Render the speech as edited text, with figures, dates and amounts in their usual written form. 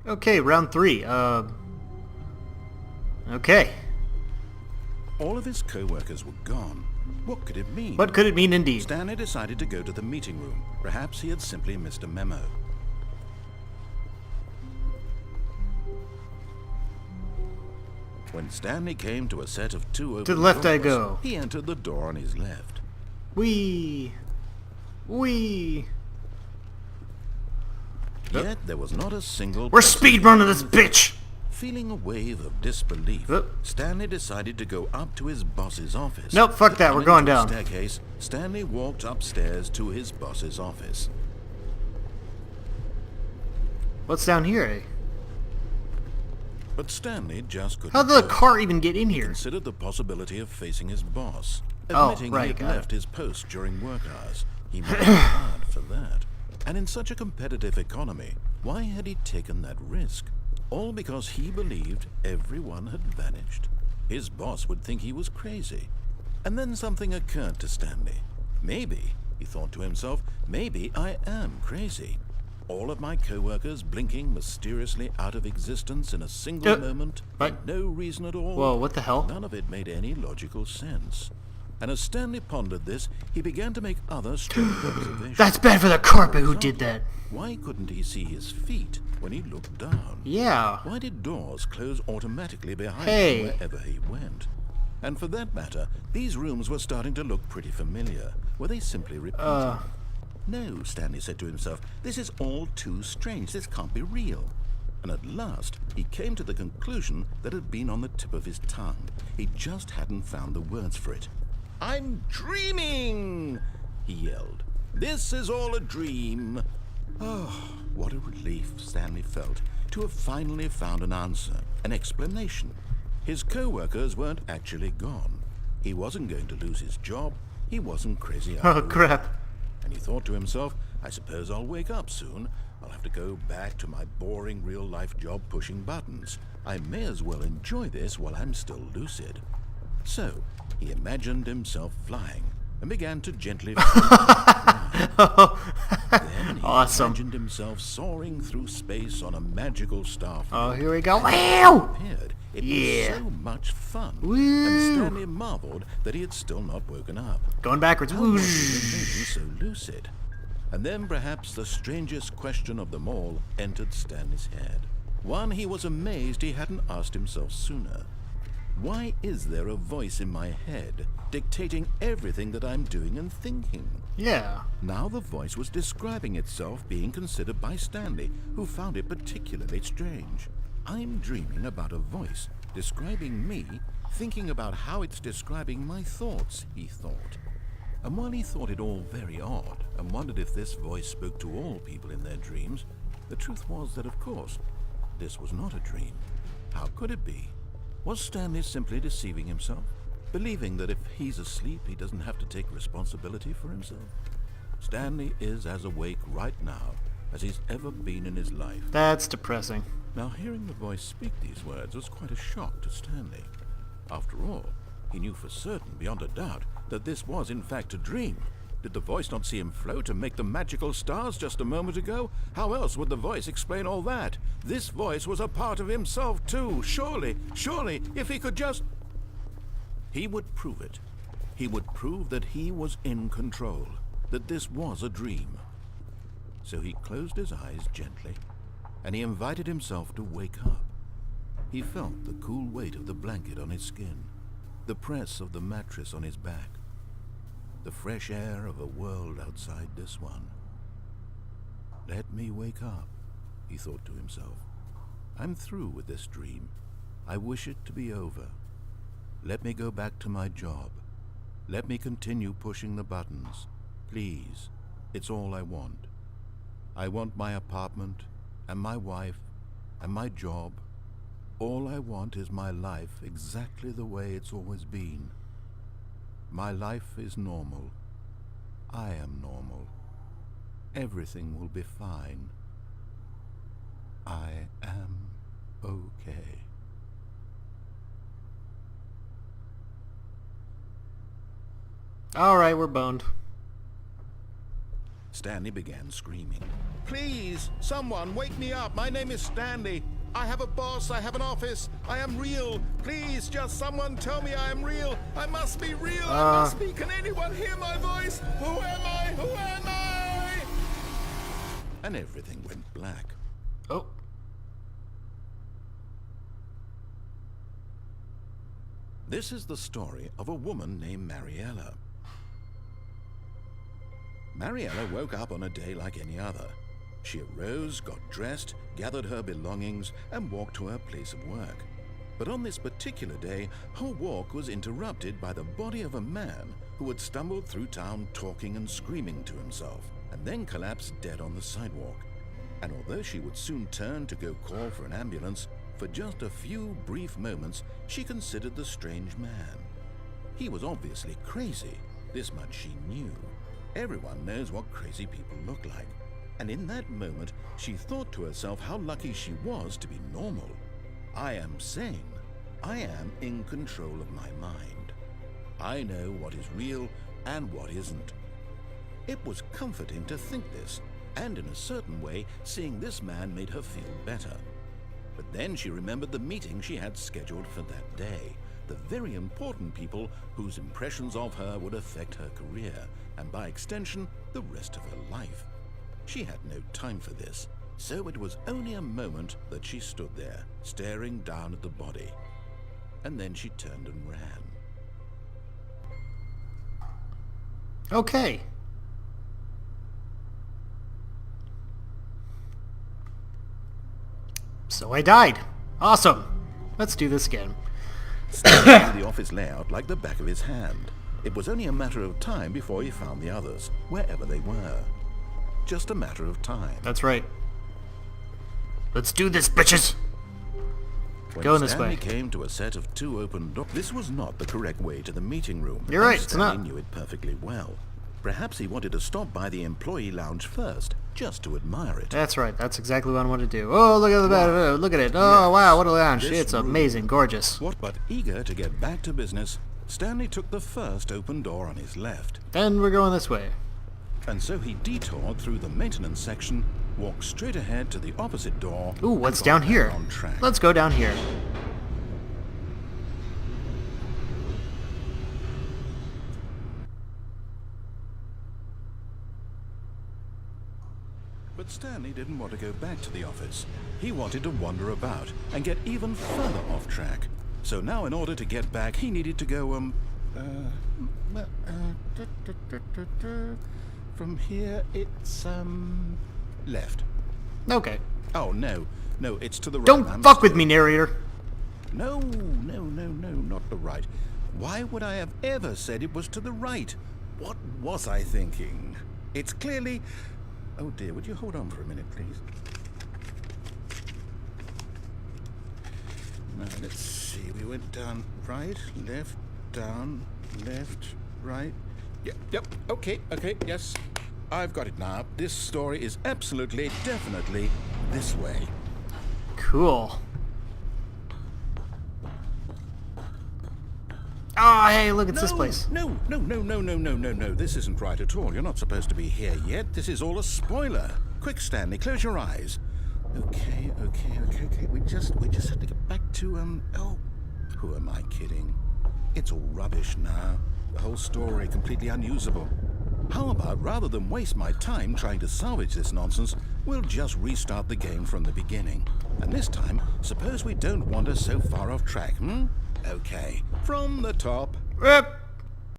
Okay, round 3. Okay. All of his co-workers were gone. What could it mean? What could it mean indeed? Stanley decided to go to the meeting room. Perhaps he had simply missed a memo. When Stanley came to a set of 2 open To the left doors, I go. he entered the door on his left. Wee. Yet there was not a single We're person speed running this bitch! Feeling a wave of disbelief, Oop. Stanley decided to go up to his boss's office. Nope, fuck that, we're going down. Climbing to a staircase, Stanley walked upstairs to his boss's office. What's down here, eh? But Stanley just couldn't How did the go. car even get in He here? considered the possibility of facing his boss, Oh, admitting right, he had got it. left his post during work hours. He might be hard for that. And in such a competitive economy, why had he taken that risk? All because he believed everyone had vanished. His boss would think he was crazy. And then something occurred to Stanley. Maybe, he thought to himself, maybe I am crazy. All of my co-workers blinking mysteriously out of existence in a single moment, what? and no reason at all. Whoa, what the hell? None of it made any logical sense. And as Stanley pondered this, he began to make other strange observations. That's bad for the carpet. Who did that? Why couldn't he see his feet when he looked down? Yeah. Why did doors close automatically behind Hey. him wherever he went? And for that matter, these rooms were starting to look pretty familiar. Were they simply repeating? No, Stanley said to himself, this is all too strange. This can't be real. And at last, he came to the conclusion that had been on the tip of his tongue. He just hadn't found the words for it. I'm dreaming, he yelled. This is all a dream. Oh, what a relief Stanley felt to have finally found an answer, an explanation. His co-workers weren't actually gone. He wasn't going to lose his job. He wasn't crazy Oh, after all. crap. And he thought to himself, I suppose I'll wake up soon. I'll have to go back to my boring real-life job pushing buttons. I may as well enjoy this while I'm still lucid. So, he imagined himself flying and began to gently Then he Awesome. imagined himself soaring through space on a magical star. Oh, here we go. Wow! Appeared. It Yeah. was so much fun. Woo! And Stanley marveled that he had still not woken up. Going backwards. How was he Whoosh. remaining so lucid? And then perhaps the strangest question of them all entered Stanley's head. One he was amazed he hadn't asked himself sooner. Why is there a voice in my head dictating everything that I'm doing and thinking? Yeah. Now the voice was describing itself being considered by Stanley, who found it particularly strange. I'm dreaming about a voice describing me, thinking about how it's describing my thoughts, he thought. And while he thought it all very odd and wondered if this voice spoke to all people in their dreams, the truth was that, of course, this was not a dream. How could it be? Was Stanley simply deceiving himself, believing that if he's asleep he doesn't have to take responsibility for himself? Stanley is as awake right now as he's ever been in his life. That's depressing. Now, hearing the voice speak these words was quite a shock to Stanley. After all, he knew for certain, beyond a doubt, that this was in fact a dream. Did the voice not see him float and make the magical stars just a moment ago? How else would the voice explain all that? This voice was a part of himself too. Surely, if he could just... He would prove it. He would prove that he was in control, that this was a dream. So he closed his eyes gently, and he invited himself to wake up. He felt the cool weight of the blanket on his skin, the press of the mattress on his back, the fresh air of a world outside this one. Let me wake up, he thought to himself. I'm through with this dream. I wish it to be over. Let me go back to my job. Let me continue pushing the buttons. Please, it's all I want. I want my apartment, and my wife, and my job. All I want is my life exactly the way it's always been. My life is normal. I am normal. Everything will be fine. I am okay. Alright, we're boned. Stanley began screaming. Please, someone, wake me up. My name is Stanley. I have a boss. I have an office. I am real. Please, just someone tell me I am real. I must be real. I must be. Can anyone hear my voice? Who am I? Who am I? And everything went black. Oh. This is the story of a woman named Mariella. Mariella woke up on a day like any other. She arose, got dressed, gathered her belongings, and walked to her place of work. But on this particular day, her walk was interrupted by the body of a man who had stumbled through town talking and screaming to himself, and then collapsed dead on the sidewalk. And although she would soon turn to go call for an ambulance, for just a few brief moments, she considered the strange man. He was obviously crazy. This much she knew. Everyone knows what crazy people look like. And in that moment, she thought to herself how lucky she was to be normal. I am sane. I am in control of my mind. I know what is real and what isn't. It was comforting to think this, and in a certain way, seeing this man made her feel better. But then she remembered the meeting she had scheduled for that day, the very important people whose impressions of her would affect her career, and by extension, the rest of her life. She had no time for this, so it was only a moment that she stood there, staring down at the body. And then she turned and ran. Okay. So I died. Awesome. Let's do this again. Stanley knew the office layout like the back of his hand. It was only a matter of time before he found the others, wherever they were. Just a matter of time. That's right. Let's do this, bitches! When Going this Stanley way. came to a set of two open doors, this was not the correct way to the meeting room. You're right, and it's Stanley not. knew it perfectly well. Perhaps he wanted to stop by the employee lounge first, just to admire it. That's right. That's exactly what I want to do. Oh, look at the bed. Oh, look at it. Oh, Yes. wow, what a lounge. This It's room. amazing. Gorgeous. But eager to get back to business, Stanley took the first open door on his left. Then we're going this way. And so he detoured through the maintenance section, walked straight ahead to the opposite door. Ooh, and what's got down back here? on track. Let's go down here. But Stanley didn't want to go back to the office. He wanted to wander about and get even further off track. So now in order to get back, he needed to go, from here it's, left. Okay. Oh, no, it's to the right. Don't I'm fuck with sorry. me, narrator. No, not the right. Why would I have ever said it was to the right? What was I thinking? It's clearly... Oh dear, would you hold on for a minute, please? Now, let's see. We went down right, left, down, left, right. Yep, okay, yes. I've got it now. This story is absolutely, definitely this way. Cool. Oh, hey, look, it's this place. No. This isn't right at all. You're not supposed to be here yet. This is all a spoiler. Quick, Stanley, close your eyes. Okay. We just have to get back to, oh, who am I kidding? It's all rubbish now. The whole story completely unusable. How about, rather than waste my time trying to salvage this nonsense, we'll just restart the game from the beginning. And this time, suppose we don't wander so far off track, Okay, from the top. Rip.